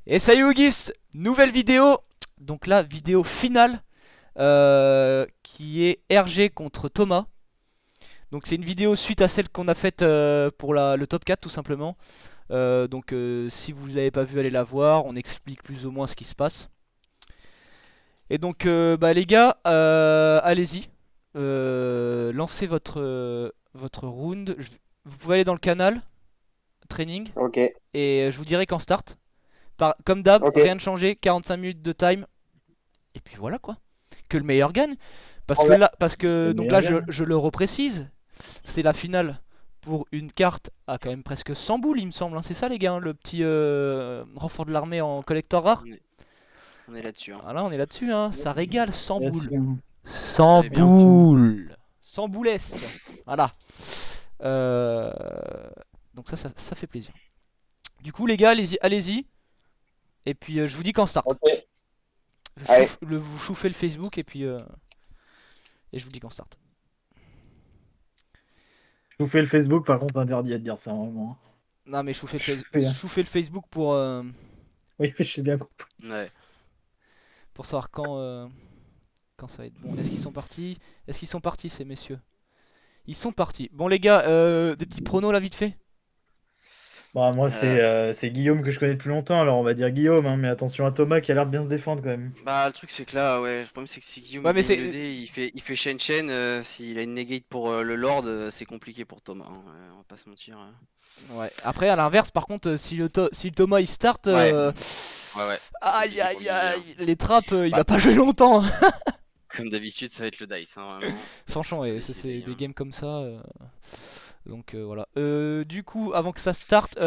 Et salut Ougis, nouvelle vidéo. Donc là, vidéo finale qui est RG contre Thomas. Donc c'est une vidéo suite à celle qu'on a faite pour le top 4 tout simplement. Si vous l'avez pas vu, allez la voir, on explique plus ou moins ce qui se passe. Et donc les gars, allez-y. Lancez votre round. Vous pouvez aller dans le canal training Ok, et je vous dirai quand start. Comme d'hab, ok. rien de changé, 45 minutes de time. Et puis voilà quoi. Que le meilleur gagne. Parce Oh que ouais. là, parce que Le donc là meilleur je, gagne. je le reprécise. C'est la finale pour une carte à quand même presque 100 boules il me semble, hein. C'est ça les gars, hein, le petit renfort de l'armée en collector rare. On est, on est là-dessus. Hein. Voilà, on est là-dessus, hein. Ça régale 100 Bien boules. sûr. 100 fait bien. boules. 100 boulesses. Voilà. Euh, Donc ça fait plaisir. Du coup les gars, allez-y. Et puis je vous dis quand start. Ok. Allez. Vous chauffez le Facebook et je vous dis quand start. Je vous fais le Facebook, par contre, interdit à te dire ça, vraiment. Non mais Chauffez, hein. chauffez le Facebook Oui, je sais bien compris. Ouais. pour savoir quand ça va être bon. Est-ce qu'ils sont partis? Est-ce qu'ils sont partis ces messieurs? Ils sont partis. Bon les gars, des petits pronos là vite fait. Bah, moi, Euh, c'est Guillaume que je connais depuis longtemps, alors on va dire Guillaume, hein, mais attention à Thomas qui a l'air de bien se défendre quand même. Bah, le truc, c'est que là, ouais, le problème, c'est que si Guillaume Ouais il mais gagne le c'est... dé, il fait Shen. S'il a une negate pour le Lord, c'est compliqué pour Thomas. Hein, on va pas se mentir. Ouais. Après à l'inverse par contre si le Thomas il start Ouais. Ouais. aïe compliqué pour aïe lui, aïe, les trappes il Bah. va pas jouer longtemps, hein. Comme d'habitude, ça va être le dice. Hein, vraiment. Franchement Faut ouais, laisser c'est les des hein. games comme ça. Donc voilà. Du coup avant que ça starte,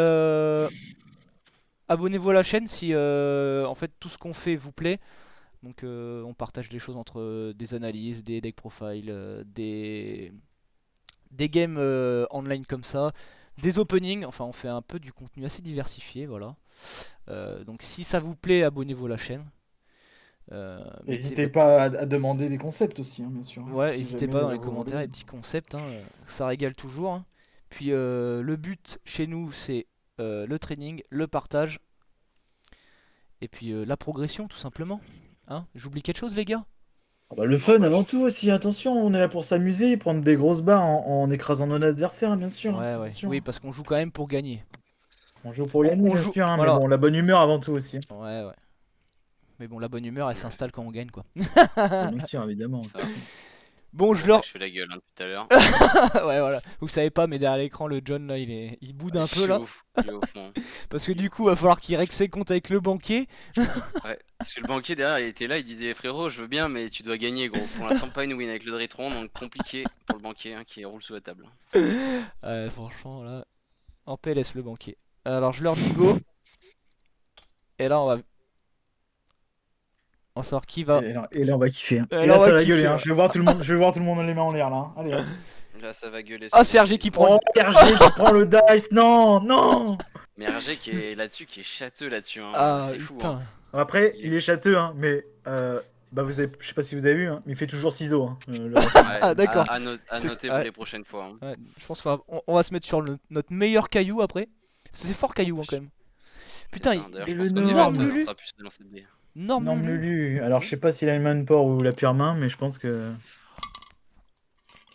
abonnez-vous à la chaîne si en fait tout ce qu'on fait vous plaît. Donc on partage des choses entre des analyses, des deck profiles, des games online comme ça, des openings, enfin on fait un peu du contenu assez diversifié, voilà. Donc si ça vous plaît, abonnez-vous à la chaîne. N'hésitez pas à demander des concepts aussi, hein, bien sûr. Ouais, Si n'hésitez jamais pas dans les vous commentaires, voulez. les petits concepts, hein, ça régale toujours, hein. Puis le but chez nous c'est le training, le partage, et puis la progression tout simplement. Hein, j'oublie quelque chose les gars? Ah bah, le fun avant tout aussi, attention, on est là pour s'amuser, prendre des grosses barres en écrasant nos adversaires, hein, bien sûr. Hein, Ouais, ouais, attention. oui, parce qu'on joue quand même pour gagner. On joue pour gagner, On bien joue, sûr, hein, mais voilà. bon, la bonne humeur avant tout aussi. Hein. Ouais, ouais. Mais bon, la bonne humeur, elle s'installe quand on gagne, quoi. Bien sûr, évidemment. Ça va. Bon, C'est je pour ça leur... que je fais la gueule hein, depuis tout à l'heure. Ouais, voilà. Vous savez pas, mais derrière l'écran, le John, là, il boude un Je peu, suis là. ouf. Il est au fond. Parce que du coup, va falloir qu'il règle ses comptes avec le banquier. Ouais, parce que le banquier derrière il était là, il disait frérot, je veux bien, mais tu dois gagner gros. Pour l'instant, pas une win avec le Drétron, donc compliqué pour le banquier hein, qui roule sous la table. Franchement, là, en PLS, le banquier. Alors, je leur dis go. Et là, on va savoir qui va... Et là, on va kiffer. Hein. Et Et là, là, on va ça va kiffer, gueuler. Hein. ouais. Je vais voir tout le monde, je vais voir tout le monde les mains en l'air là. Hein. Allez. Hop. Là, ça va gueuler. Ah, sur c'est le RG qui banquier. prend... Oh, RG qui prend le dice. Non, non. Mais RG qui est là-dessus, qui est châteux là-dessus. Hein. Ah, C'est fou. putain. Hein. Après, il est châteux, hein, mais bah vous avez, je sais pas si vous avez vu, hein, mais il fait toujours ciseaux. Hein, Ouais, Ah, d'accord. à noter pour Ouais. les prochaines fois. Hein. Ouais, je pense qu'on va se mettre sur notre meilleur caillou après. C'est fort caillou, hein, quand même. Putain, C'est ça, d'ailleurs, et je le pense qu'au Nord, début, Lulu. on sera plus de lancer de dés. Norme Non, Lulu. Lulu. Alors, je sais pas s'il a une main de porc ou la pire main, mais je pense que.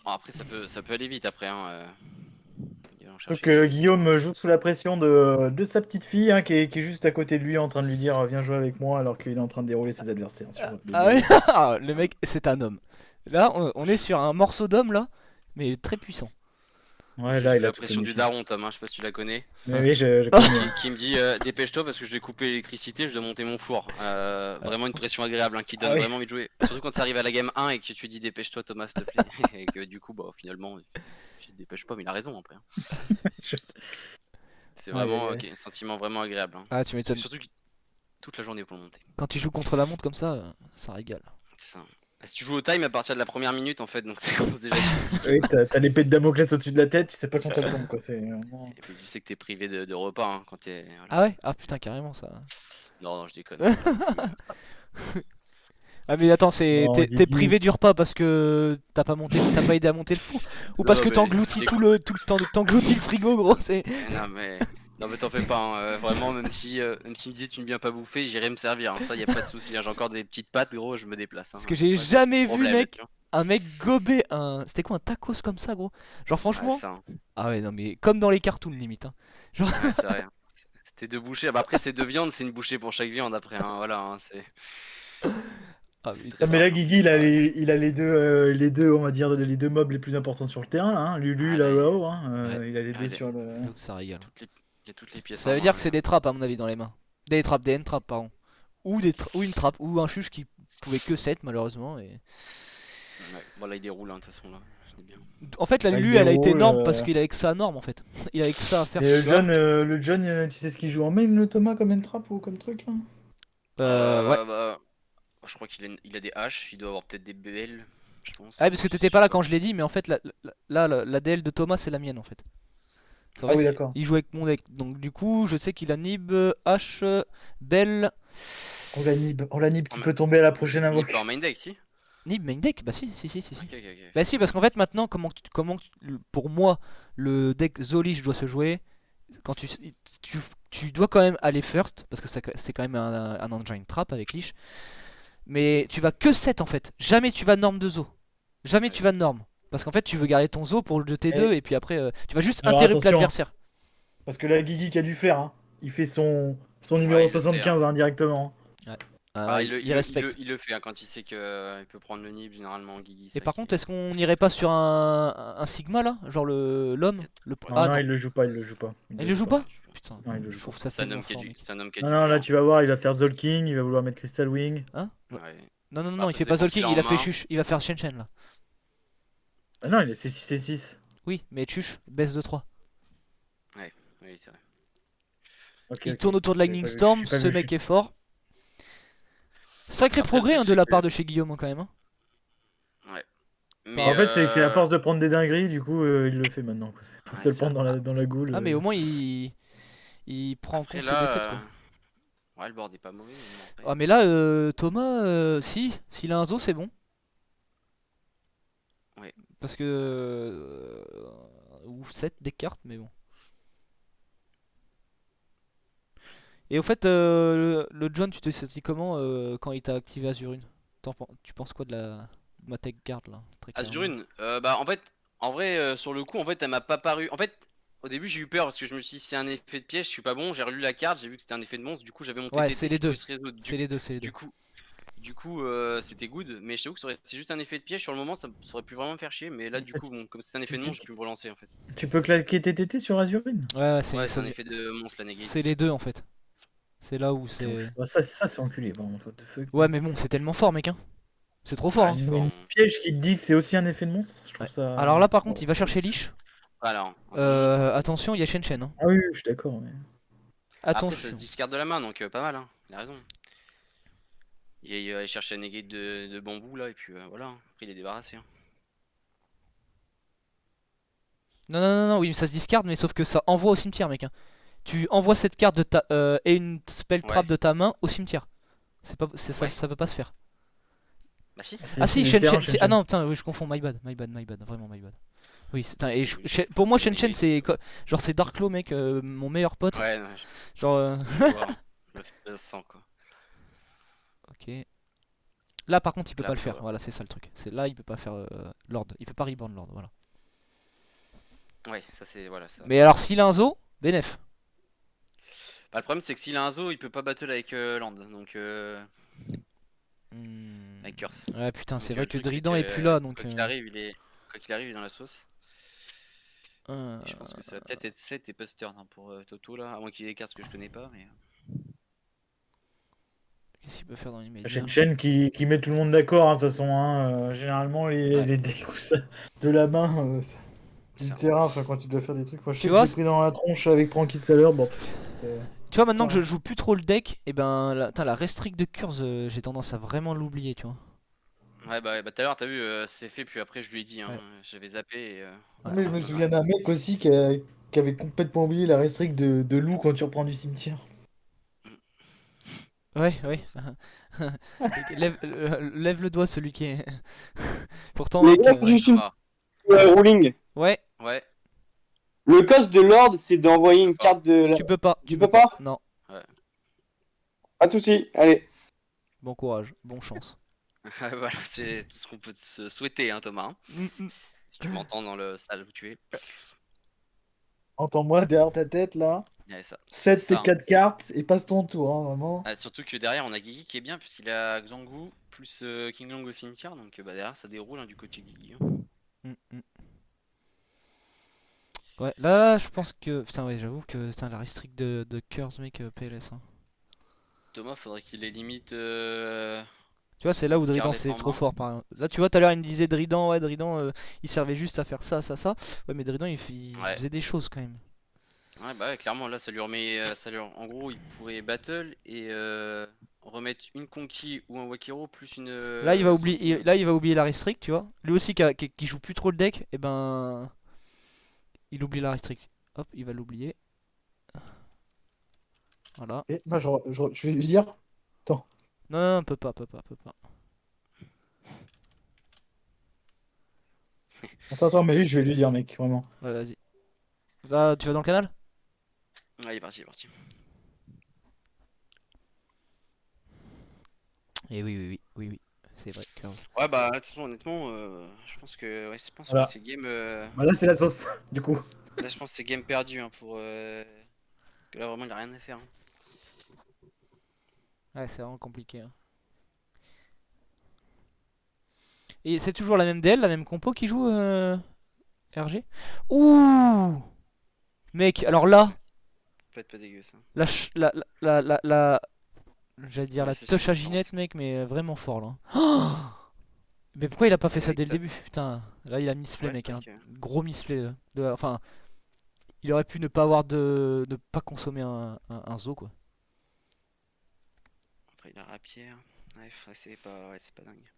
Bon, après, ça peut aller vite après. Hein. Il va en Donc, chercher. Guillaume joue sous la pression de sa petite fille, hein, qui est juste à côté de lui en train de lui dire viens jouer avec moi, alors qu'il est en train de dérouler ses adversaires sur le Ah ouais. dé. Ah, le mec, c'est un homme. Là, on est sur un morceau d'homme là, mais très puissant. Ouais, J'ai là, sous il a la tout pression du connu. daron, Tom, hein, je sais pas si tu la connais. Mais oui, je connais. Qui me dit dépêche-toi parce que je vais couper l'électricité, je dois monter mon four. Vraiment une pression agréable hein, qui donne Ah oui. vraiment envie de jouer. Surtout quand ça arrive à la game 1 et que tu dis dépêche-toi Thomas s'il te plaît. Et que du coup, bah, finalement, je dis dépêche pas, mais il a raison après. Hein. Je- C'est Ouais, vraiment ouais. un sentiment vraiment agréable. Hein. Ah, tu m'étonnes. Surtout toute la journée pour le monter. Quand tu joues contre la montre comme ça régale. C'est ça. Bah, si tu joues au time à partir de la première minute en fait, donc ça commence déjà. Oui, t'as l'épée de Damoclès au-dessus de la tête, tu sais pas quand elle tombe, quoi. C'est vraiment- Et puis tu sais que t'es privé de repas hein, quand t'es. Voilà. Ah ouais? Ah putain, carrément ça. Non, je déconne. Ah mais attends, Non, t'es Guigui. privé du repas parce que t'as pas aidé à monter le four? Ou parce Non, que mais t'engloutis j'ai- t'engloutis le frigo gros, c'est... Non mais Non mais t'en fais pas, hein, vraiment, même si me disait tu ne viens pas bouffer, j'irai me servir, hein, ça y a pas de souci, hein, j'ai encore des petites pattes, gros, je me déplace. Hein, Parce que j'ai pas de jamais vu, problème, mec, tu vois. un mec gober un. C'était quoi, un tacos comme ça, gros? Genre, Ouais, franchement. ça, hein. Ah ouais, non, mais comme dans les cartoons, limite. Hein. Genre. Ouais, c'est vrai. C'était deux bouchées. Bah après, c'est deux viandes, c'est une bouchée pour chaque viande après. Hein, voilà, hein, Ah, c'est mais très Non, mais là, simple. Guigui, il a les deux, on va dire, les deux mobs les plus importants sur le terrain, là, hein. Lulu, Ah, là-haut, hein. Ouais. Il a les Ah, deux sur le. J'avoue que ça régale. Il y a toutes les pièces Ça en veut main, dire que lui, c'est hein. des trappes, à mon avis, dans les mains. Des trappes, des end trappes, pardon. Ou une trappe, ou un chuche qui pouvait que 7, malheureusement. Et... Ouais. Bon, là, il déroule, hein, de toute façon, là. Je dis bien. En fait, la Là, il Lulu, elle a été déroule, énorme parce qu'il avait que ça à norme, en fait. Il avait que ça à faire. Et tu vois. Le John, tu sais ce qu'il joue en main, le Thomas, comme trap ou comme truc, là? Ouais. Bah, je crois il a des haches, il doit avoir peut-être des BL, je pense. Ah, parce que t'étais pas là quand je l'ai dit, mais en fait, la DL de Thomas, c'est la mienne, en fait. En Ah fait, oui, d'accord. il joue avec mon deck. Donc, du coup, je sais qu'il a Nib, H, Bell. On la nib qui Oh, peut tomber à la prochaine Il est invoque. pas en main deck, si? Nib main deck? Bah, si. Ok, ok. Bah, si, parce qu'en fait, maintenant, pour moi, le deck Zolish doit se jouer. Quand tu dois quand même aller first, parce que c'est quand même un engine trap avec Leash. Mais tu vas que 7 en fait. Jamais tu vas norme de Zo. Jamais tu vas de norme. Parce qu'en fait, tu veux garder ton Zo pour le T2 et puis après, tu vas juste Alors, interrupt attention, l'adversaire. Parce que là, Guigui qui a du flair, hein. Il fait son numéro il le sait, 75 hein, directement. Ah, Il respecte. il le fait hein, quand il sait qu'il peut prendre le nib, généralement, Guigui. Et par contre, est-ce qu'on n'irait pas sur un Sigma là? Genre l'homme Non, Ah non, non, il le joue pas, il le joue pas. il le joue pas? Putain, Non, il le je joue trouve ça C'est un tellement homme qui a fort, du, mec. c'est un homme qui a Non, du non, là, flair. tu vas voir, il va faire Zolking, il va vouloir mettre Crystal Wing. Hein? Ouais. Non, Bah, il après, fait ça pas dépend s'il Zolking, a il a en fait main. Chuch, il va faire Shen là. Ah non, c'est 6 et 6. Oui, mais Chuch, baisse de 3. Oui, c'est vrai. Ok, Il ok. tourne autour de J'avais Lightning pas vu, Storm, j'ai pas ce vu, mec est fort. Sacré Après, progrès le hein, truc, de c'est la que- part de chez Guillaume hein, quand même. Hein. Ouais. Bah, Mais En fait, c'est à force de prendre des dingueries, du coup, il le fait maintenant, quoi. C'est pas Ouais, se le c'est prendre vrai. dans la goule. Ah mais au moins il prend en Après compte ses là, défaites quoi. ouais, le board est pas mauvais. Mais bon, après- Ah mais là Thomas s'il a un Zo c'est bon. Ouais. Parce que ou 7 des cartes mais bon. Et au fait le John tu te sentis comment quand il t'a activé Azurune? Tu penses quoi de la ma tech guard là très clairement. Azurune, bah en vrai, sur le coup, en fait, elle m'a pas paru. En fait, au début, j'ai eu peur parce que je me suis dit, c'est un effet de piège, je suis pas bon. J'ai relu la carte, j'ai vu que c'était un effet de monstre, du coup, j'avais mon Ouais TTT c'est les qui pouvait deux. se résoudre. C'est les deux, c'est les deux. Du coup, c'était good, mais je t'avoue que c'est juste un effet de piège. Sur le moment, ça aurait pu vraiment me faire chier, mais là, du coup, bon, comme c'est un effet de monstre, j'ai pu me relancer en fait. Tu peux claquer TTT sur Azurine? Ouais, Ouais, c'est un effet de monstre la negate. c'est les deux en fait. C'est là où c'est. Ça, c'est enculé, par contre, what the fuck. Ouais mais bon c'est tellement fort mec hein. C'est trop fort Ouais, hein. c'est Une fort. piège qui te dit que c'est aussi un effet de monstre, je trouve Ouais. ça. Alors là par contre il va chercher Leash. Alors, en ce moment, Attention il y a Shen hein. Ah oui, je suis d'accord. Mais... après, Attention. ça se discarte de la main, donc pas mal, hein. Il a raison. Il va aller chercher la negate de bambou là, et puis voilà, hein. Après, il est débarrassé. Hein. Non, oui, mais ça se discarde, mais sauf que ça envoie au cimetière, mec. Hein. Tu envoies cette carte de et une spell trap Ouais. de ta main au cimetière. Ça, Ouais. ça peut pas se faire. Bah si. Ah si, c'est Shen le terrain, Ah non, putain, oui, je confonds, my bad, vraiment my bad. Oui, et pour moi, Shen c'est genre c'est Darklo, mec, mon meilleur pote. Ouais, non, Genre. je vois. Je le sens quoi. Ok. Là, par contre, il peut Là, pas le faire. voilà. Voilà, c'est ça le truc. C'est là, il peut pas faire Lord. Il peut pas reborn Lord, voilà. Ouais, ça c'est. Voilà, ça. Mais alors, s'il a un Zo, bénef. Bah, le problème c'est que s'il a un Zo, il peut pas battle avec Land, donc Hmm. avec Curse. Ouais, putain, c'est Donc, vrai le que truc, c'est Dridan est que, plus là, donc. Quoi qu'il arrive, quoi qu'il arrive, il est dans la sauce. Euh, Et je pense que ça va peut-être être 7 et pas Stern hein, pour Toto là, à moins qu'il ait des cartes que je connais pas, mais. Qu'est-ce qu'il peut faire dans l'immédiat? Shen qui met tout le monde d'accord, hein, de toute façon. Hein, généralement, Ouais. les decks de la main, C'est du un- terrain, enfin, quand tu dois faire des trucs. Moi, je Tu sais que vois, j'ai pris dans la tronche avec Pranky tout à l'heure. Bon, Tu vois, maintenant que Ça, je joue plus trop le deck, et ben la restrict de Curse, j'ai tendance à vraiment l'oublier, tu vois. Ouais, bah tout à l'heure, t'as vu, c'est fait, puis après, je lui ai dit, hein, Ouais. j'avais zappé et. mais je me souviens d'un mec aussi qui avait complètement oublié la restrict de loup quand tu reprends du cimetière. Ouais. Lève le doigt, celui qui est. Pourtant, Les mec. gars, juste une Thomas. ruling. Ouais, Ouais. Le cost de Lord, c'est d'envoyer une carte de. Tu peux pas. Tu peux pas? Non. Pas de soucis, allez. Bon courage, bon chance. Voilà, c'est tout ce qu'on peut se souhaiter, hein, Thomas. Si tu m'entends dans le salle où tu es. Entends-moi derrière ta tête là. Ouais, ça. 7 tes Enfin, 4 cartes et passe ton tour, hein, vraiment. surtout que derrière, on a Guigui qui est bien, puisqu'il a Xangu plus King Long au cimetière. Donc derrière, ça déroule, hein, du côté Guigui. Ouais, là, je pense que. Putain, ouais, j'avoue que la restrict de Curse, mec, PLS. Hein. Thomas, faudrait qu'il ait limite. Tu vois, c'est là où Dridan Scarlet c'est en trop main. fort. Par exemple. Là, tu vois, tout à l'heure, il me disait Dridan, ouais, Dridan, il servait juste à faire ça, ça, ça. Ouais, mais Dridan, il Ouais. faisait des choses quand même. Ouais, bah ouais, clairement, là, ça lui remet. En gros, il pourrait battle et remettre une Conquis ou un Wakiro plus une. Là, il va son oublier, King Long. là, il va oublier la restrict, tu vois. Lui aussi, qui joue plus trop le deck, et ben. Il oublie la restrict. Hop, il va l'oublier. Voilà. Et moi, je vais lui dire. Attends. Non, non, peut pas, peut pas, peut pas. Attends, mais oui, je vais lui dire, mec, vraiment. Ouais, vas-y. Tu vas dans le canal? Ouais, il est parti, il est parti. Eh oui, oui, oui, oui, oui. C'est vrai, Curse. Ouais, bah, de toute façon, honnêtement, je pense que. Ouais, je pense Voilà. que c'est game. Bah là, c'est la sauce, du coup. Là, je pense que c'est game perdu, hein, pour. Que là, vraiment, il a rien à faire. Hein. Ouais, c'est vraiment compliqué. Hein. Et c'est toujours la même DL, la même compo qui joue RG? Ouh! Mec, alors là, Faut être pas dégueu, ça. j'allais dire Ouais, la c'est touch sûr, à je pense. Ginette, mec, mais vraiment fort là. Oh, mais pourquoi il a pas fait ça Avec dès le ta- début? Putain, là il a misplay, Ouais, mec. c'est Hein. vrai que- Gros misplay. Enfin, il aurait pu ne pas avoir ne pas consommer un zoo quoi. Après, il a rapière. Ouais, c'est pas dingue.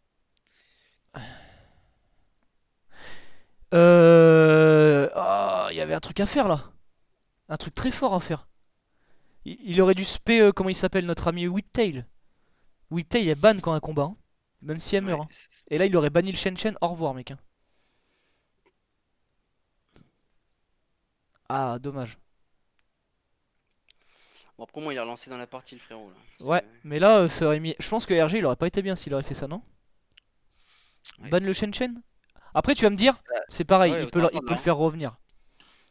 Il y avait un truc à faire là. Un truc très fort à faire. Il aurait dû spé, comment il s'appelle, notre ami Whiptail. Whiptail est ban quand un combat, hein. Même si elle meurt. Ouais, Hein. Et là, il aurait banni le Shen Shen. Au revoir, mec. Hein. Ah, dommage. Bon, après, moi, il a relancé dans la partie, le frérot. Là. Ouais, mais là, ça aurait mis. Je pense que RG, il aurait pas été bien s'il aurait fait ça, non? Ouais. Ban le Shen Shen. Après, tu vas me dire, c'est pareil, ouais, il autant peut attendre, le hein. faire revenir.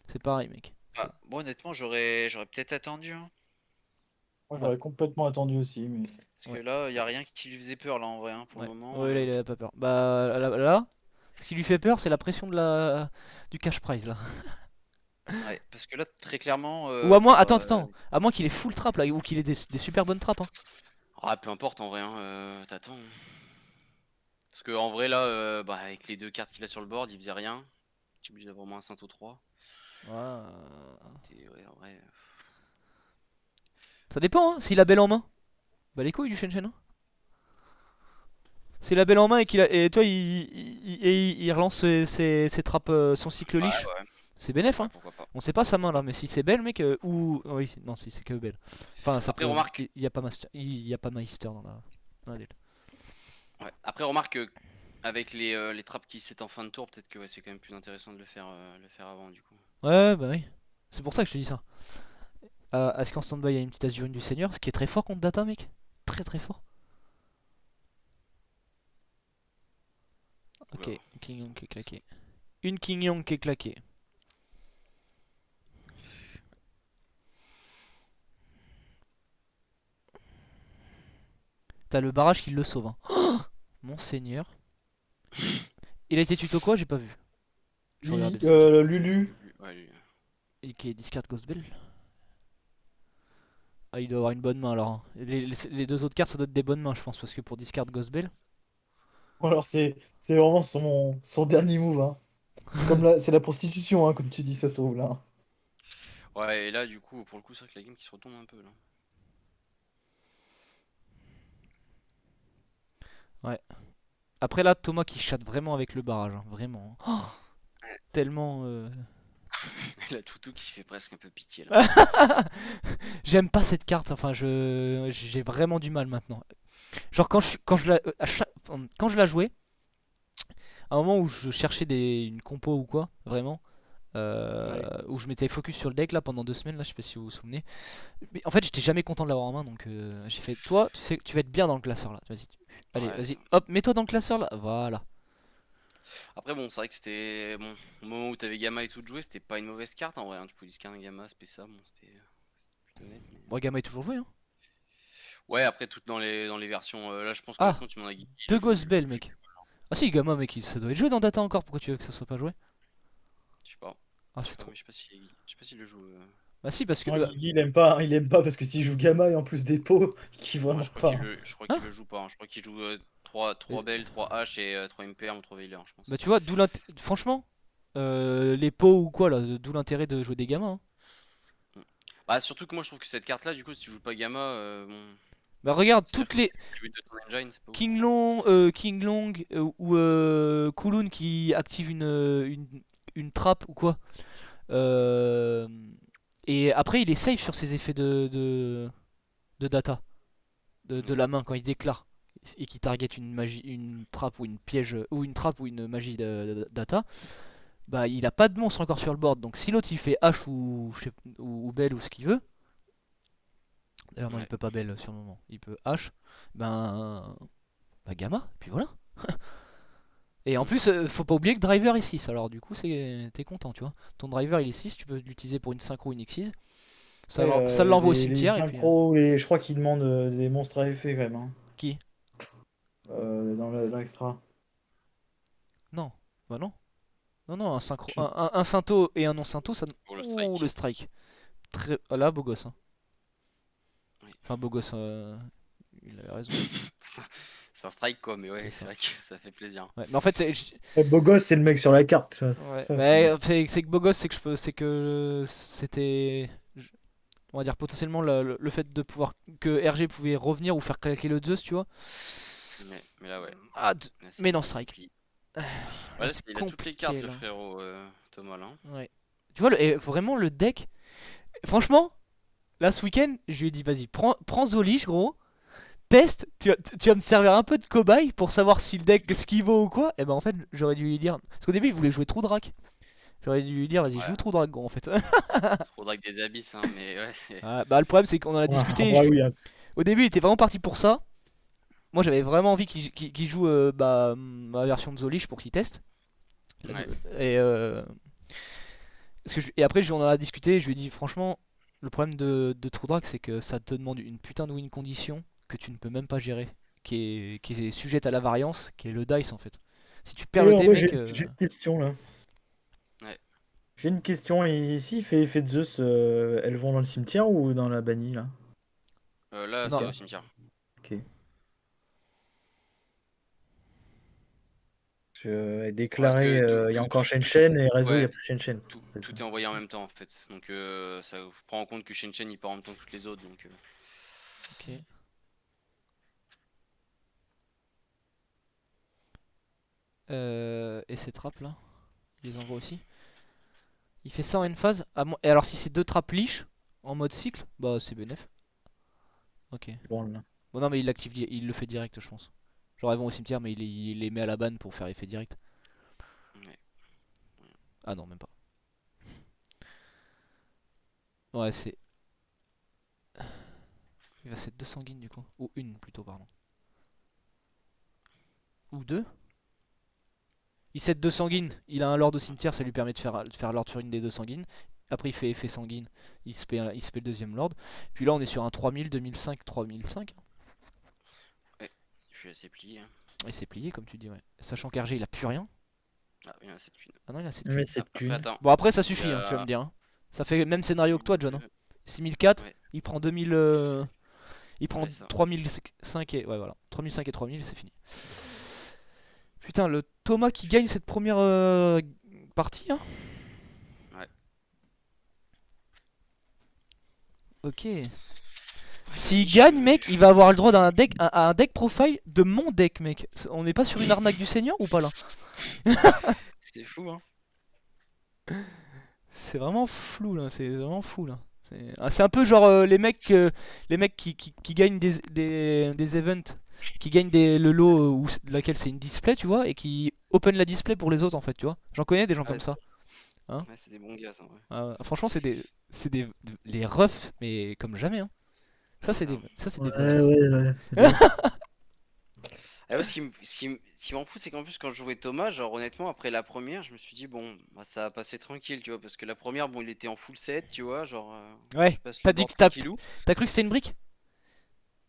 C'est pareil, mec. Ah, bon, honnêtement, j'aurais peut-être attendu. Hein. Moi, j'aurais complètement attendu aussi, mais. Parce que là, il y a rien qui lui faisait peur, là, en vrai, hein, pour Ouais, le moment. ouais, là, il a pas peur. Bah, là, ce qui lui fait peur, c'est la pression du cash prize, là. Ouais, parce que là, très clairement. Ou à moins, attends, à moins qu'il ait full trap, là, ou qu'il ait des super bonnes trappes. Hein. Ah, peu importe, en vrai, hein, t'attends. Parce que, en vrai, là, bah, avec les deux cartes qu'il a sur le board, il faisait rien. Tu es obligé d'avoir au moins un Saint au 3. Ouais. Ouais, en vrai. Ça dépend, hein, s'il a belle en main. Bah, les couilles du Shen Shen. Hein. S'il a belle en main et et toi, il relance ses trappes, son cycle Ouais, liche. ouais, C'est bénef, hein. pourquoi pas. On sait pas sa main là, mais si c'est belle, mec, ou. Oui, non, si c'est que belle. Enfin, ça Après, peut. remarque. Il y a pas il y a pas Meister dans la deal. Ouais. Après, remarque que avec les trappes qui s'étaient en fin de tour, peut-être que ouais, c'est quand même plus intéressant de le faire avant du coup. Ouais, bah oui. C'est pour ça que je te dis ça. Est-ce qu'en stand-by il y a une petite Azurine du Seigneur, ce qui est très fort contre Data, mec. Très très fort. Ok, Oula. King Young qui est claqué. Une King Young qui est claquée. T'as le barrage qui le sauve. Hein. Oh, mon seigneur. Il a été tuto quoi? J'ai pas vu. Je regardais le site. Lulu. Ouais, lui. Et qui est discard Ghost Bell. Ah, il doit avoir une bonne main alors. Hein. Les deux autres cartes, ça doit être des bonnes mains, je pense, parce que pour discard Ghost Bell. Ou alors, c'est vraiment son dernier move, hein. C'est la prostitution, hein, comme tu dis, ça sauve là. Ouais, et là, du coup, pour le coup, c'est vrai que la game qui se retombe un peu là. Ouais. Après là, Thomas qui chatte vraiment avec le barrage, hein, vraiment. Hein. Oh, tellement. La toutou qui fait presque un peu pitié là. J'aime pas cette carte. Enfin, j'ai vraiment du mal maintenant. Genre quand je la jouais, à un moment où je cherchais une compo ou quoi, vraiment, Où je m'étais focus sur le deck là pendant 2 semaines là, je sais pas si vous vous souvenez. Mais en fait j'étais jamais content de l'avoir en main donc j'ai fait toi tu sais tu vas être bien dans le classeur là. Vas-y. Allez, Ouais, vas-y, ça- hop, mets-toi dans le classeur là. Voilà. Après, bon, c'est vrai que c'était. Bon, au moment où t'avais Gamma et tout de jouer, c'était pas une mauvaise carte en vrai. Hein. Tu pouvais discarder un Gamma, Spessa, bon, c'était plutôt net. Mais... Bon, Gamma est toujours joué hein. Ouais, après, toutes dans les versions. Là, je pense que Ah, maintenant tu m'en as guidé. deux Ghost Bell mec. Ah si Gamma mec ça doit être joué dans Data encore, pourquoi tu veux que ça soit pas joué? Je sais pas. Ah Je sais c'est pas, trop. mais je sais pas s'il le joue. Bah si parce que Ouais, Guigui, il aime pas parce que s'il joue Gamma et en plus des pots, il kiffe Moi, vraiment je crois pas. je crois Hein qu'il le joue pas. Hein. Je crois qu'il joue 3 Bell, 3 H et 3 MPR ou 3 Veiler, je pense. bah tu vois franchement les pots ou quoi là, d'où l'intérêt de jouer des Gamma hein. Bah, surtout que moi, je trouve que cette carte là, du coup, si tu joues pas Gamma, bon. Bah regarde C'est-à-dire toutes que les le but de ton engine, c'est pas ouf. King Long ou Kulun qui active une trappe ou quoi. Euh, et après il est safe sur ses effets de data de la main quand il déclare et qui target une magie, une trappe ou une piège ou une trappe ou une magie de data. Bah il a pas de monstre encore sur le board donc si l'autre il fait H ou, ou Bell ou ce qu'il veut. D'ailleurs non il Ouais. peut pas Bell sur le moment, il peut H. Bah Gamma, et puis voilà. Et en plus, faut pas oublier que driver est 6, alors du coup t'es content, tu vois. Ton driver il est 6, tu peux l'utiliser pour une synchro ou une X6. Ça, Ouais, ça l'envoie au les cimetière et puis... synchros, je crois qu'ils demandent des monstres à effet quand même. Hein. Qui? Dans l'extra. Non, bah non. Non, non, un synchro, Je- un synto et un non synto, ça... Pour le Ouh, strike. le strike. Très... Ah, là, beau gosse. Hein. Oui. Enfin, beau gosse, il avait raison. C'est un strike quoi, mais ouais, C'est c'est ça. vrai que ça fait plaisir. Ouais, mais en fait, Le beau gosse, c'est le mec sur la carte. Tu vois, ouais. ça, Mais, c'est que beau gosse, c'est que c'est que c'était... On va dire potentiellement le fait de pouvoir... Que RG pouvait revenir ou faire claquer le Zeus, tu vois. Mais là, ouais. Ah, Là, mais non, c'est strike. pli. Là, Ouais, c'est il a toutes les compliqué, cartes, le là. frérot Thomas là. Hein. Ouais. Tu vois, et vraiment, le deck... Franchement, là, ce week-end, je lui ai dit, vas-y, prends Zolish, gros. Teste, tu vas me servir un peu de cobaye pour savoir si le deck, ce qu'il vaut ou quoi. Et ben en fait, j'aurais dû lui dire... Parce qu'au début, il voulait jouer Trou-Drac. J'aurais dû lui dire, vas-y, Ouais. joue Trou-Drac, gros, en fait. Trop drag des abysses, hein, mais ouais, c'est. Ah, bah, le problème, c'est qu'on en a Ouais, discuté. bah oui, hein. Au début, il était vraiment parti pour ça. Moi, j'avais vraiment envie qu'il joue bah, ma version de Zolish pour qu'il teste. Ouais. Et, et après, on en a discuté. Je lui ai dit, franchement, le problème de True Drag, c'est que ça te demande une putain de win condition que tu ne peux même pas gérer. Qui est sujette à la variance, qui est le dice en fait. Si tu perds le Alors, dé, ouais, mec. j'ai une question là. Ouais. J'ai une question. Et ici, fait de Zeus, elles vont dans le cimetière ou dans la bannie là? Là, Non. c'est au cimetière. Ok. Elle est déclarée, il y a encore Shen et réseau, il n'y a Ouais, plus Shen. tout est envoyé en même temps en fait. Donc ça prend en compte que Shen il part en même temps que toutes les autres. Donc Ok. Et ces trappes là, il les envoie aussi. Il fait ça en une phase. Et alors, si c'est deux trappes liche en mode cycle, bah c'est bénef. Ok. Bon, là. Bon, non, mais il l'active, il le fait direct, je pense. Genre, ils vont au cimetière, mais il les met à la banne pour faire effet direct. ouais. Ah non, même pas. Ouais, c'est. Il va set 2 sanguines du coup. Ou une plutôt, pardon. Ou deux. Il set 2 sanguines, il a un lord au cimetière, ça lui permet de faire lord sur une des 2 sanguines. Après il fait effet sanguine, il se paie le deuxième lord. Puis là on est sur un 3000, 2005, 3005. Je suis assez plié. Hein. Et c'est plié comme tu dis, ouais. Sachant qu'RG il a plus rien. Ah, il y en a 7 thunes. Ah non, il a 7 Mais thunes. c'est Après, qu'une. attends. Bon après ça suffit, Il y hein, a- tu vas me dire. Hein. Ça fait le même scénario que toi, John. Hein. 6004, Ouais. il prend 2000... il prend Ouais, ça. 3005 et... Ouais voilà, 3005 et 3000 c'est fini. Putain, le Thomas qui gagne cette première partie, hein. Ouais. Ok. S'il gagne, mec, il va avoir le droit d'un deck, à un deck profile de mon deck, mec. On n'est pas sur une arnaque du seigneur ou pas là? C'est fou, hein. C'est vraiment flou là, c'est vraiment fou là. C'est un peu genre les mecs qui gagnent des events, qui gagnent le lot laquelle c'est une display, tu vois, et qui open la display pour les autres en fait, tu vois. J'en connais des gens Ouais, comme ça. Hein. Ouais, c'est des bons gars, ça, ouais. Franchement, les refs, mais comme jamais. Hein. Ça, c'est Ça. des Ouais, bons. ouais, ouais. Ah ouais, ce qui m'en fout, c'est qu'en plus, quand je jouais Thomas, genre honnêtement, après la première, je me suis dit, bon, bah, ça va passer tranquille, tu vois, parce que la première, bon, il était en full set, tu vois, genre, je Ouais, passe t'as le dit board que tranquillou. t'as cru que c'était une brique?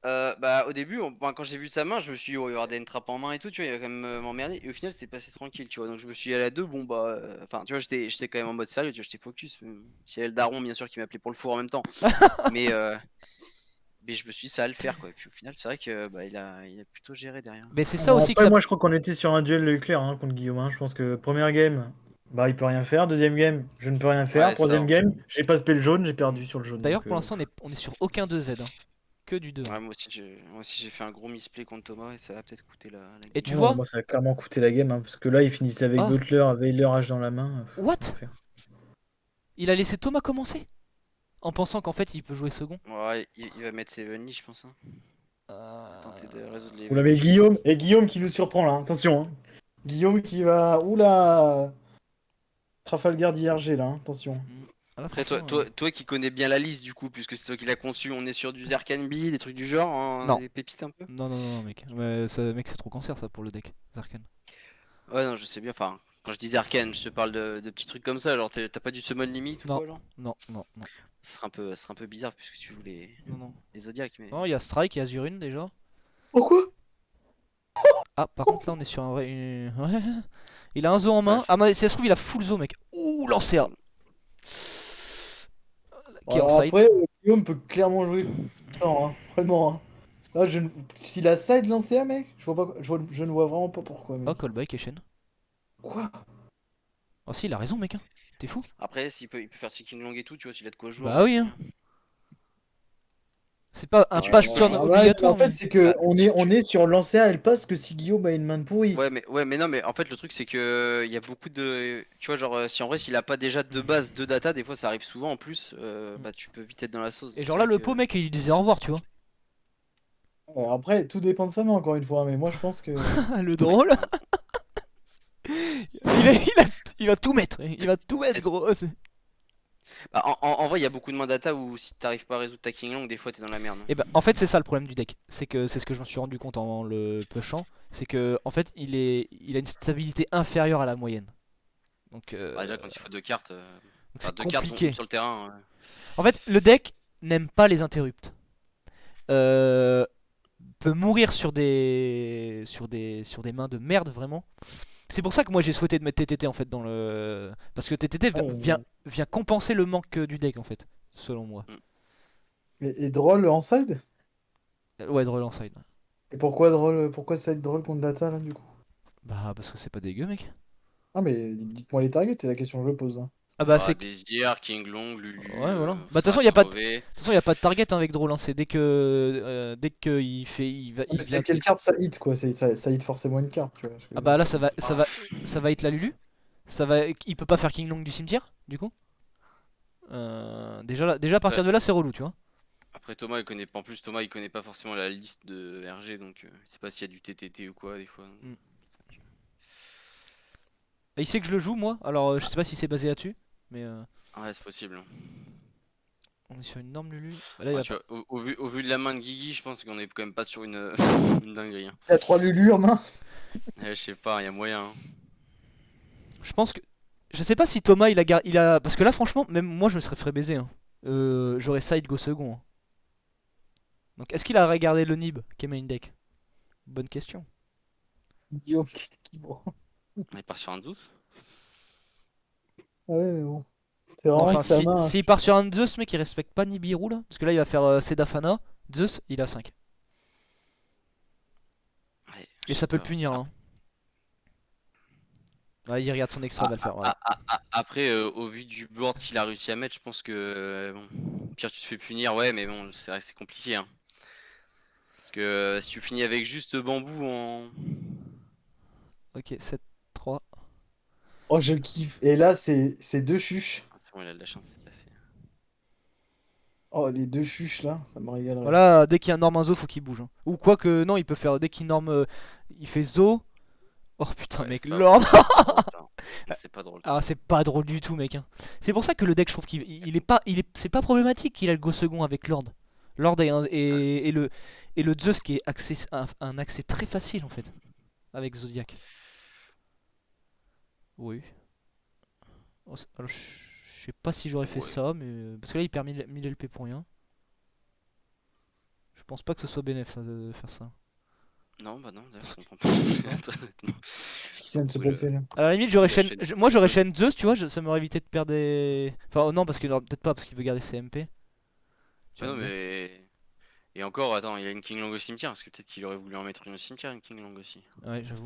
Bah, au début, quand j'ai vu sa main, je me suis dit, oh, il va y avoir des trappes en main et tout, tu vois, il va quand même m'emmerder. Et au final, c'est passé tranquille, tu vois, donc je me suis dit à la 2, bon, bah, enfin, tu vois, j'étais quand même en mode sérieux, tu vois, j'étais focus. S'il y avait le daron, bien sûr, qui m'appelait pour le four en même temps, mais, mais je me suis dit, ça va le faire, quoi. Et puis au final, c'est vrai que bah, il a plutôt géré derrière. Mais c'est ça Bon, aussi que après, ça. moi, je crois qu'on était sur un duel clair hein, contre Guillaume. Hein. Je pense que première game, bah, il peut rien faire. Deuxième game, je ne peux rien faire. Ouais, ça. Troisième game, j'ai pas spé le jaune, j'ai perdu sur le jaune. D'ailleurs, Donc, pour l'instant, on est sur aucun 2Z. Hein. Que du 2. Ouais, moi aussi j'ai fait un gros misplay contre Thomas et ça va peut-être coûter la Et game. tu non, vois. moi, ça a clairement coûté la game. Hein, parce que là, il finissait avec Ah, Butler, avec leur H dans la main. what? L'enfer. Il a laissé Thomas commencer? En pensant qu'en fait, il peut jouer second. Ouais, il va mettre Sevenly, je pense. Hein. Euh, Tenter de résoudre les Oula, mais Evenly. Guillaume, et Guillaume qui nous surprend là, attention. Hein. Guillaume qui va. Oula! Trafalgar d'IRG là, hein, attention. là, Après, toi, franchement, toi qui connais bien la liste, du coup, puisque c'est toi qui l'as conçu, on est sur du Zerkanbi, des trucs du genre, hein, Non. des pépites un peu. Non, non, non, mec. Mec, c'est trop cancer ça pour le deck. Zarkan. Ouais, non, je sais bien. Enfin, quand je dis Zerkan, je te parle de petits trucs comme ça. Genre, t'as pas du summon limit ou Non. quoi, genre? Non, non, non. Ce serait un peu bizarre puisque tu joues Non, non. les Zodiacs, mais. Non, il y a Strike et Azurine déjà. Pourquoi? Ah, par contre, là, on est sur un vrai. Ouais. Il a un zo en main. Ouais, Ah, mais si ça se trouve, il a full zo, mec. Ouh, lancé A. Qui est en Alors side. après, Guillaume peut clairement jouer sans, hein, vraiment. Hein. Là, s'il a side lancé un mec, je vois pas, je ne vois vraiment pas pourquoi. Oh, Mec. callback Keshen. Quoi? Oh, si, il a raison, mec. Hein. T'es fou? Après, il peut faire Seeking Long et tout, tu vois, s'il a de quoi jouer. Bah oui, hein. C'est pas un Tu- pass tu- turn tu- obligatoire. En fait, Mais... c'est que Bah, on est sur lancer un elle passe que si Guillaume a une main de pourri. ouais, mais non, mais en fait, le truc, c'est que il y a beaucoup de. Tu vois, genre, si en vrai, s'il a pas déjà de base de data, des fois, ça arrive souvent en plus, bah, tu peux vite être dans la sauce. Et Donc genre c'est là, vrai le que- pot, mec, il disait au revoir, tu vois. Après, tout dépend de sa main encore une fois, mais moi je pense que. Le drôle. Il va tout mettre. Il va tout mettre, gros. Bah, en vrai, il y a beaucoup de mains data où si t'arrives pas à résoudre ta King Long, des fois, t'es dans la merde. Et bah, en fait, c'est ça le problème du deck. C'est que c'est ce que je me suis rendu compte en le pushant. C'est que, en fait, il a une stabilité inférieure à la moyenne. Donc, Bah, déjà, quand il faut deux cartes, donc enfin, c'est deux cartes compliqué. sur le terrain. En fait, le deck n'aime pas les interrupts. Peut mourir sur des mains de merde vraiment. C'est pour ça que moi j'ai souhaité de mettre TTT en fait dans le parce que TTT Oh. vient compenser le manque du deck en fait, selon moi. Et Droll en side? Ouais, de relance side. Et pourquoi Droll, pourquoi side Droll contre Data là du coup? Bah parce que c'est pas dégueu mec. Ah, mais dites-moi les targets, c'est la question que je pose. Hein. Ah bah Ah, c'est Désir, King Long, Lulu. ouais voilà. Bah de toute façon il y a pas de mauvais. de toute façon, y a pas de target hein, avec Droll hein. C'est dès que il fait il va Ah, parce qu'il y a quelle carte ça hit quoi? Ça hit forcément une carte, tu vois. parce que- Ah bah là ça va être la Lulu. Il peut pas faire King Long du cimetière du coup. Déjà à partir de là c'est relou tu vois. Après Thomas il connaît pas en plus Thomas il connaît pas forcément la liste de RG donc il sait pas s'il y a du TTT ou quoi des fois. Mm. Et il sait que je le joue moi, alors je sais pas si c'est basé là-dessus, mais Ouais c'est possible. on est sur une norme Lulu. Bah, là, il Ouais, va tu vois, au vu de la main de Guigui je pense qu'on est quand même pas sur une, une dinguerie. Hein. Il y a 3 Lulu en main. Je sais pas, il y a moyen. Hein. Je pense que je sais pas si Thomas il a parce que là franchement même moi je me serais fait baiser hein. J'aurais side go second. Hein. Donc est-ce qu'il a regardé le Nib qui est main deck? Bonne question. Guillaume qui bon. Il part sur un 12. Ah ouais, mais bon. C'est vraiment Enfin que sa main. s'il part sur un Zeus mec il respecte pas Nibiru là parce que là il va faire Sedafana, Zeus il a 5. Ouais, Et je ça sais peut le pas. punir hein. Ouais, il regarde son extra, il va le faire voilà. Après au vu du board qu'il a réussi à mettre je pense que bon, pire tu te fais punir ouais mais bon c'est vrai que c'est compliqué. Hein. Parce que si tu finis avec juste bambou en... OK, 7-3. Oh, je kiffe. Et là, c'est deux chuches. Ah, c'est bon il a de la chance c'est pas fait. Oh, les deux chuches là, ça me régalerait. Voilà, dès qu'il y a un norme un zo, faut qu'il bouge. Hein. Ou quoi que non, il peut faire dès qu'il norme, il fait zo. Oh putain, Ouais, mec, c'est pas Lord. bon, c'est pas bon, C'est pas drôle. Ah, c'est pas drôle du tout, mec. Hein. C'est pour ça que le deck, je trouve qu'il est pas, c'est pas problématique qu'il a le go second avec Lord. Lord et le Zeus qui est un accès très facile en fait avec Zodiac. Oui. Oh, alors, je sais pas si j'aurais fait Ouais. ça, mais parce que là il perd 1000 LP pour rien. Je pense pas que ce soit bénéf ça, de faire ça. Non, bah non, d'ailleurs, je comprends pas. Très honnêtement. Ce qui vient de se Oui, passer là. À la limite, j'aurais La chaîne, chaîne. moi j'aurais chaîne Zeus, tu vois, ça m'aurait évité de perdre des. Enfin, oh non, parce que non, peut-être pas, parce qu'il veut garder ses MP. Tu Ah vas non, me dire. mais. Et encore, attends, il a une King Long au cimetière. Parce que peut-être qu'il aurait voulu en mettre une au cimetière, une King Long aussi. Ouais, j'avoue.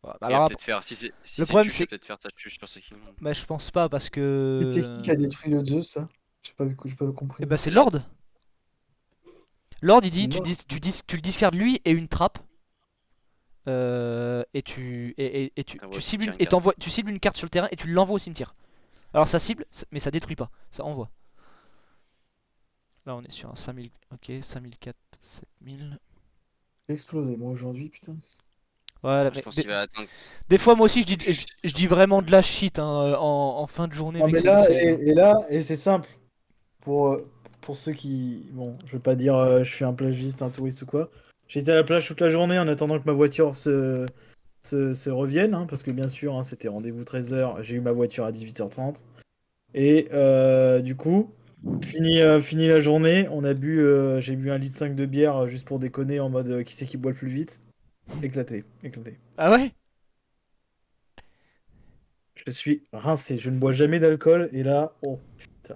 Ouais, Il va alors peut-être faire. Si c'est le une problème, tuche, il c'est- va peut-être faire sa tuche sur sa King Long. bah, je pense pas parce Mais c'est qui que. a détruit le Zeus, ça? J'ai pas compris. Eh bah, c'est Lord. Lord. Lord, il dit, Non. tu le discardes lui et une trappe. Et T'envoies tu au cibles cimetière une tu cibles une carte sur le terrain et tu l'envoies au cimetière. Alors ça cible, mais ça détruit pas, ça envoie. Là on est sur un 5000, ok, 5004, 7000. J'ai explosé moi aujourd'hui, putain. Voilà, Je mais pense qu'il va attendre. des fois moi aussi je dis vraiment de la shit hein, en fin de journée, Non mec, mais c'est une là, série. Hein. et là, et c'est simple. Pour ceux qui. Bon, je vais pas dire je suis un plagiste, un touriste ou quoi. J'étais à la plage toute la journée en attendant que ma voiture se revienne, hein, parce que bien sûr, hein, c'était rendez-vous 13h, j'ai eu ma voiture à 18h30. Et du coup, fini la journée, j'ai bu 1,5 litre de bière juste pour déconner en mode qui c'est qui boit le plus vite. Éclaté, éclaté. Ah ouais? Je suis rincé, je ne bois jamais d'alcool et là, oh putain,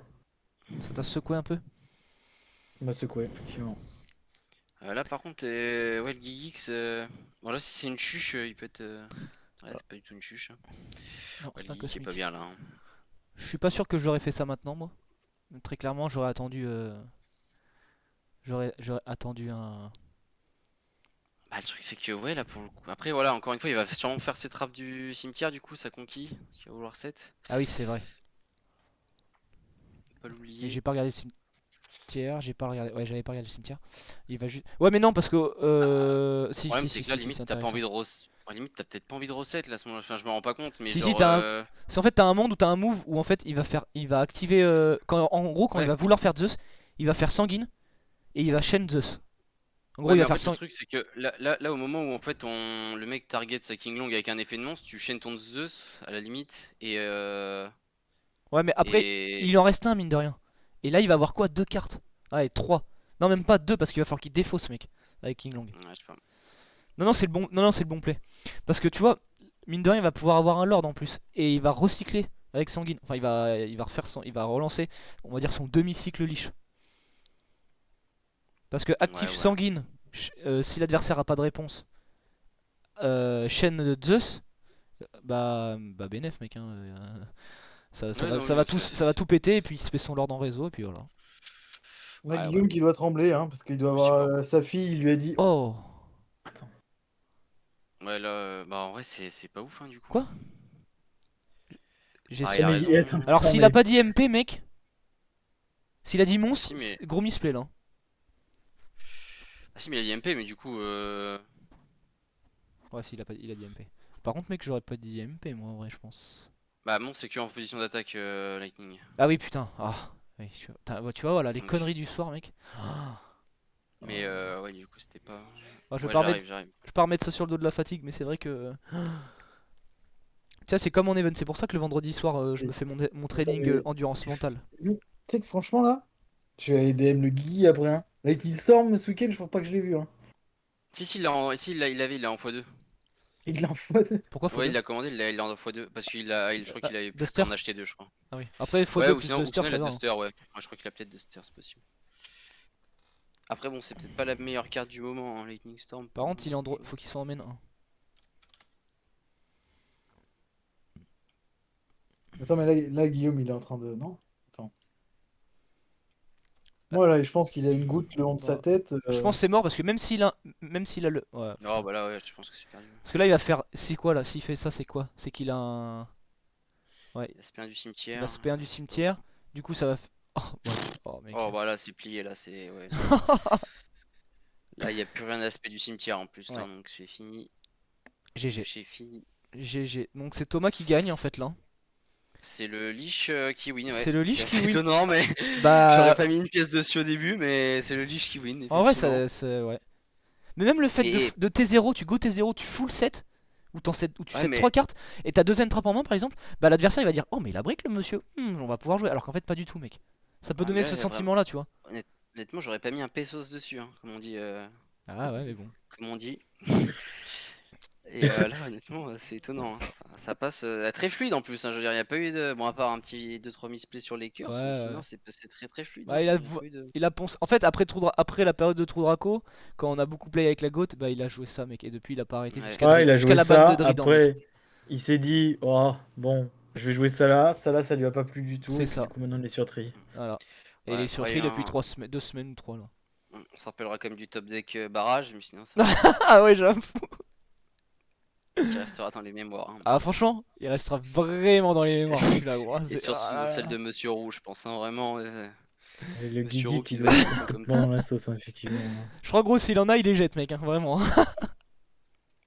Ça t'a secoué un peu? ça m'a secoué, effectivement. Là, par contre, ouais, le Geeks. Bon, là, si c'est une chuche, il peut être. Ouais, c'est pas du tout une chuche. Hein. Non, Ouais, c'est le un Geek est pas cosmique. bien là. Hein. Je suis pas sûr que j'aurais fait ça maintenant moi. Très clairement j'aurais attendu j'aurais attendu un. Bah, le truc, c'est que, ouais, là, pour le coup. Après, voilà, encore une fois, il va sûrement faire ses trappes du cimetière, du coup, ça conquis. Qui va vouloir 7. Ah oui c'est vrai. Pas Mais l'oublier. j'ai pas regardé le cimetière, j'ai pas regardé. Ouais, j'avais pas regardé le cimetière. Il va juste. Ouais, mais non, parce que. Le problème, c'est que là, Si, limite, c'est t'as pas intéressant. envie de limite, t'as peut-être pas envie de recette là, à ce moment-là. Enfin, je me rends pas compte, mais Si, genre. t'as un. C'est en fait, t'as un monde où t'as un move où en fait il va activer. En gros, quand Ouais. il va vouloir faire Zeus, il va faire sanguine et il va chaîne Zeus. En gros, Ouais, il mais va en faire fait, le sanguine. truc, c'est que là, au moment où en fait le mec target sa King Long avec un effet de monstre, tu chaînes ton Zeus à la limite et. Ouais, mais après, Et. il en reste un, mine de rien. Et là, il va avoir quoi? Deux cartes? Ouais, trois. Non, même pas deux parce qu'il va falloir qu'il défausse, mec, avec King Long. Ouais, je sais pas. Non, non, c'est le bon, non, non, c'est le bon play. Parce que tu vois, mine de rien, il va pouvoir avoir un Lord en plus. Et il va recycler avec Sanguine. Enfin, il va refaire il va relancer, on va dire, son demi-cycle liche. Parce que actif Ouais. Sanguine, si l'adversaire a pas de réponse, chaîne de Zeus, bah bénef, mec. Hein, Ouais, non, ça oui, va tout, c'est- ça va tout péter et puis il se fait son Lord en réseau et puis voilà. On a Ouais, Guillaume qui doit trembler, hein, parce qu'il doit Je sais avoir pas. sa fille, il lui a dit. Oh, Attends. Ouais, là, bah en vrai, c'est pas ouf, hein, du coup. quoi? J'ai Ah, su- il a Mais raison. attends, Alors attends, s'il a mais- pas dit MP, mec, s'il a dit monstre, Si, mais. gros misplay là. Ah, si, mais il a dit MP, mais du coup. Ouais, s'il a pas, il a dit MP. Par contre, mec, j'aurais pas dit MP, moi, en vrai, je pense. Bah, bon, c'est que en position d'attaque Lightning. Ah oui, putain. Ah, oui, tu vois, voilà, les Donc, conneries du soir, mec. Ah. Mais ouais, du coup, c'était pas. Ah, je vais Ouais, pas remettre, j'arrive. je vais pas remettre ça sur le dos de la fatigue, mais c'est vrai que. Tu sais, c'est comme en event, c'est pour ça que le vendredi soir, je me fais mon training mais- endurance mentale. mais, tu sais que franchement, là, je vais aller DM le Guigui après. Hein. Lightning Storm ce week-end, je crois pas que je l'ai vu. Hein. Si, il l'a en x2. Il l'a en faute. Pourquoi Ouais, il x2? l'a commandé, il l'a en x2. Parce je crois qu'il avait pu Duster? en acheter deux, je crois. Ah oui. Après, Ouais, x2 ou plus sinon, Duster, il ça a va. Hein. Duster, ouais. Moi, je crois qu'il a peut-être Duster, c'est possible. Après, bon, c'est peut-être pas la meilleure carte du moment, hein, Lightning Storm. Par contre, il est en droit, faut qu'il s'en emmène un. Attends, mais là, Guillaume, il est en train de. Non? Attends. Moi, là, je pense qu'il a une goutte le long de sa Bah, tête. Je pense que c'est mort parce que même s'il a le. Ouais. Oh, bah là, ouais, je pense que c'est perdu. Parce que là, il va faire. C'est quoi là? S'il fait ça, c'est quoi? C'est qu'il a un. Ouais, Il a spin du il cimetière. va se payer du cimetière. Du coup, ça va. Oh, ouais. Oh, mec. Oh, bah là, c'est plié, là, c'est. Ouais. Là, il n'y a plus rien d'aspect du cimetière en plus, là, Ouais. donc c'est fini. GG. C'est fini. GG. Donc c'est Thomas qui gagne en fait là. C'est le Lich qui win, ouais. C'est le Lich qui assez win. étonnant, mais Bah j'aurais pas mis une pièce dessus au début, mais c'est le Lich qui win. en vrai Effectivement. ouais. Mais même le fait Et- de T0, tu go T0, tu full set ou tu Ouais, set mais- 3 cartes et t'as 2 trappes en main par exemple, bah l'adversaire il va dire oh mais il a brick le monsieur, on va pouvoir jouer alors qu'en fait pas du tout mec. Ça peut Ah, donner mais ce là, sentiment là tu vois. Honnêtement, j'aurais pas mis un pesos dessus, hein, comme on dit. Ah ouais mais bon. Comme on dit. Et là, honnêtement, c'est étonnant, hein. Enfin, ça passe très fluide en plus, hein. Je veux dire, il n'y a pas eu de. Bon, à part un petit 2-3 misplays sur les curses, mais Ouais. sinon, c'est passé très très fluide, Bah hein. il a, Il y a pas eu de. il a poncé. En fait après la période de Trou Draco, quand on a beaucoup play avec la GOAT, bah il a joué ça mec et depuis il a pas arrêté Ouais. jusqu'à il a jusqu'à joué la ça. ban de Dridan, mec. Après, il s'est dit, oh, bon, je vais jouer ça là. Ça là, ça lui a pas plu du tout. C'est Et puis, ça. du coup, maintenant, on est sur Tri. Voilà. Et il Ouais, est sur ouais, tri il y a depuis un- 2 semaines ou 3 là. On se rappellera quand même du top deck barrage, mais sinon, ça Ah ouais j'avoue. qui restera dans les mémoires, hein. Ah franchement, il restera vraiment dans les mémoires celui-là gros. Et surtout Ah, celle de Monsieur Rouge, je pense, hein, vraiment. Et le Monsieur Guigui Roux qui qui doit doit être être comme complètement dans la sauce, hein, effectivement. Je crois gros s'il en a il les jette mec hein, vraiment.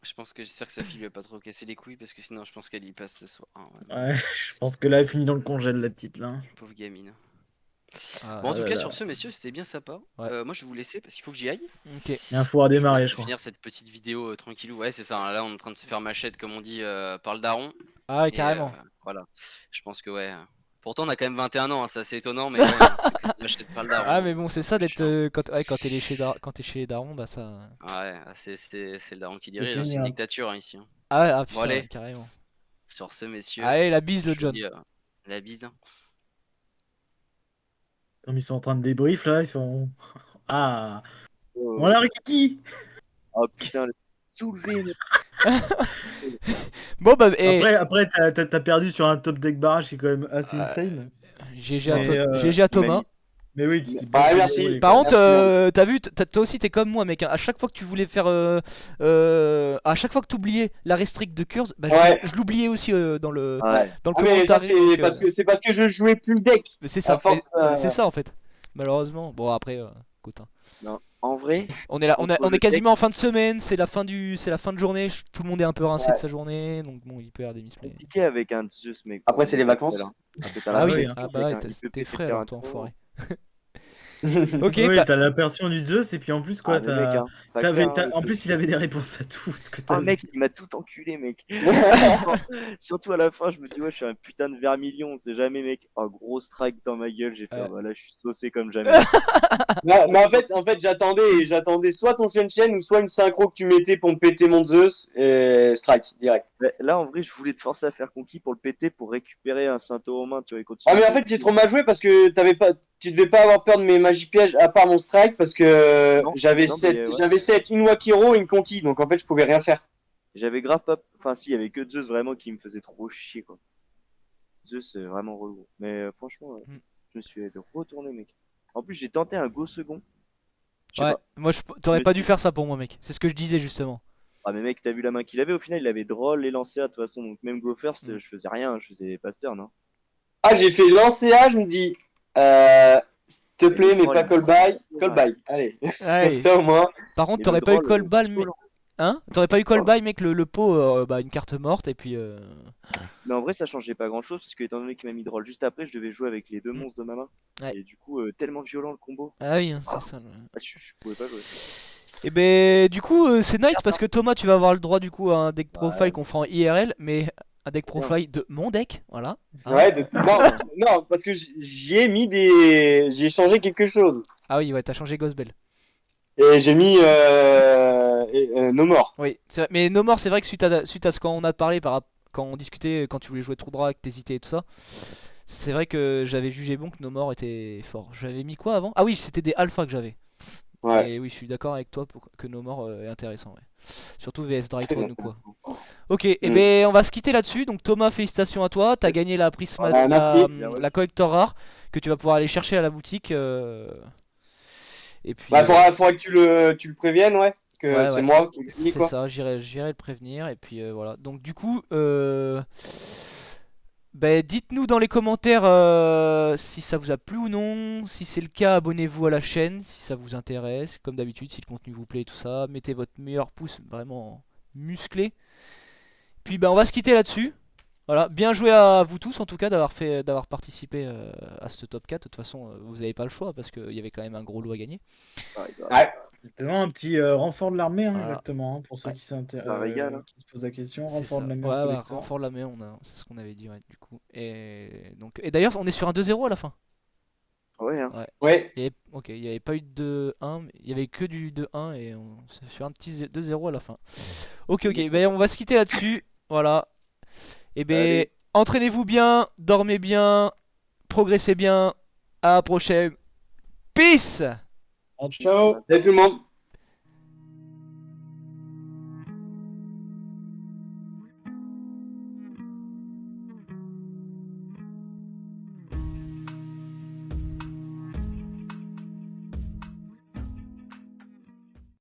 Je pense que j'espère que sa fille lui a pas trop cassé les couilles parce que sinon je pense qu'elle y passe ce soir, hein, ouais. Ouais, je pense que là, elle finit dans le congèle, la petite là. Pauvre gamine. Ah, Bon, en Ah tout là cas, là. sur ce, messieurs, c'était bien sympa. Ouais. Moi, je vais vous laisser parce qu'il faut que j'y aille. ok. Il y a un four à Je vous démarrer, laisse je crois. finir cette petite vidéo tranquillou. Ouais, c'est ça, hein. Là, on est en train de se faire machette, comme on dit, par le daron. Ah ouais Et, carrément. voilà. Je pense que, ouais. Pourtant, on a quand même 21 ans, hein, c'est assez étonnant, mais ouais, on se fait quand même machette par le daron. Ah mais bon c'est ça d'être Chiant. quand t'es quand t'es chez les darons bah ça. Ouais, c'est le daron qui dirige, hein, fini, c'est une hein. dictature hein, ici, hein. Ah ouais ah putain allez. ouais, carrément. Sur ce, messieurs, Allez la bise le je vous John. dis la bise, hein. Comme ils sont en train de débrief là, ils sont. Ah, Oh, on l'a Kiki. oh, putain, le soulevé, mec. Bon bah et Après t'as perdu sur un top deck barrage qui est quand même assez insane. GG à, Mais, GG à Thomas. Mais oui, tu t'es Ah, bien merci. débrouillé, Par quoi. contre, Merci. t'as vu, toi aussi t'es comme moi mec, hein. À chaque fois que tu voulais faire, à chaque fois que t'oubliais la restrict de Curse, bah, Ouais. je l'oubliais aussi dans le Ouais. dans le Ah, mais ça, commentaire. c'est parce que je jouais plus le deck. Mais c'est ça, à force, mais c'est ça en fait. Malheureusement, bon après, écoute, hein. Non, en vrai, On est là, Entre on le est quasiment en fin de semaine, c'est la fin de journée, tout le monde est un peu rincé Ouais. de sa journée, donc bon, il peut y avoir des misplays. compliqué avec un Zeus, mec. Après, c'est les vacances. Parce que t'as Ah la oui, oui, pression ah avec bah ouais, un- il peut t'es péter frais le alors terrain toi trop. enfoiré. Ok, Oui, bah, t'as la version du Zeus et puis en plus quoi, Ah, mais mec, t'as. hein, pas clair, hein, En plus, il avait des réponses à tout. Ce que Ah t'as mec, il m'a tout enculé, mec. Surtout à la fin, je me dis, ouais, je suis un putain de vermilion, on sait jamais, mec. Un gros strike dans ma gueule, j'ai fait, Ouais. oh, bah là, je suis saucé comme jamais. Mais en fait, j'attendais soit ton Shen ou soit une synchro que tu mettais pour me péter mon Zeus et strike direct. Mais là, en vrai, je voulais te forcer à faire conquis pour le péter, pour récupérer un Saint-Romain, tu vois, et continuer. Ah mais en fait j'ai trop mal joué parce que tu devais pas avoir peur de mes magies pièges à part mon strike parce que Non, j'avais non, 7 mais, ouais. j'avais 7 une Wakiro et une conquis donc en fait je pouvais rien faire. J'avais grave pas. Enfin, si, il y avait que Zeus vraiment qui me faisait trop chier, quoi. Zeus, c'est vraiment relou. Mais franchement, Mm. je me suis retourné, mec. En plus, j'ai tenté un go second. Je sais ouais, pas. moi t'aurais Mais pas tu- dû faire ça pour moi mec, c'est ce que je disais justement. Ah, mais mec, t'as vu la main qu'il avait au final? Il avait Droll et Lancea de toute façon. Donc, même go first, Mm. je faisais rien. Je faisais pas turn, hein. Ah j'ai fait lancer A, je me dis s'il te plaît mais pas call by. Allez. Ouais. Comme ça au moins. Par contre Et t'aurais le pas eu Droll, call ball mais... violent. Hein? T'aurais pas eu call Oh. by mec, le pot, bah une carte morte et puis... Mais en vrai, ça changeait pas grand chose. Parce que, étant donné qu'il m'a mis Droll juste après, je devais jouer avec les deux Mm. monstres de ma main. Ouais. Et du coup, tellement violent le combo. Ah oui, hein, c'est ça. Ah, je pouvais pas jouer. Et ben du coup c'est nice parce que Thomas tu vas avoir le droit du coup à un deck profile Ouais. qu'on fera en IRL mais un deck profile de mon deck, voilà. Hein. Ouais, non, parce que j'y ai mis j'ai changé quelque chose. Ah oui ouais t'as changé Gospel. Et j'ai mis No More. Oui, c'est vrai. Mais No More c'est vrai que suite à ce qu'on a parlé quand on discutait, quand tu voulais jouer True Drac, que t'hésitais et tout ça, c'est vrai que j'avais jugé bon que No More était fort. J'avais mis quoi avant? Ah oui c'était des alpha que j'avais. Ouais. Et oui je suis d'accord avec toi pour que No More est intéressant ouais. Surtout VS Drythrone ou quoi. Mm. Ok, et ben on va se quitter là-dessus. Donc Thomas, félicitations à toi. T'as gagné la Prisma, Ah, merci. la collector rare que tu vas pouvoir aller chercher à la boutique. Et puis. Bah faudra que tu le préviennes, ouais. Que Ouais, c'est ouais. moi qui dis C'est quoi. ça, j'irai le prévenir. Et puis voilà. Donc du coup, ben, dites-nous dans les commentaires si ça vous a plu ou non. Si c'est le cas, abonnez-vous à la chaîne si ça vous intéresse. Comme d'habitude, si le contenu vous plaît et tout ça. Mettez votre meilleur pouce vraiment musclé. Puis bah on va se quitter là-dessus. Voilà, bien joué à vous tous en tout cas d'avoir participé à ce top 4. De toute façon, vous n'avez pas le choix parce qu'il y avait quand même un gros lot à gagner. Ouais. Exactement, un petit renfort de l'armée, hein, Voilà. exactement, hein, pour ceux Ouais. qui Ça régale, hein. qui se posent la question. C'est Renfort ça. de l'armée Ouais, en ouais, collector. renfort de la main, c'est ce qu'on avait dit, ouais, du coup. Et d'ailleurs, on est sur un 2-0 à la fin. Ouais, hein. Ouais. Ok, il n'y avait pas eu de 2-1, mais il y avait que du 2-1 et c'est sur un petit 2-0 à la fin. Ok, ben on va se quitter là-dessus. Voilà. Et ben, Allez. entraînez-vous bien, dormez bien, progressez bien. À la prochaine. Peace! Ciao. Salut tout le monde.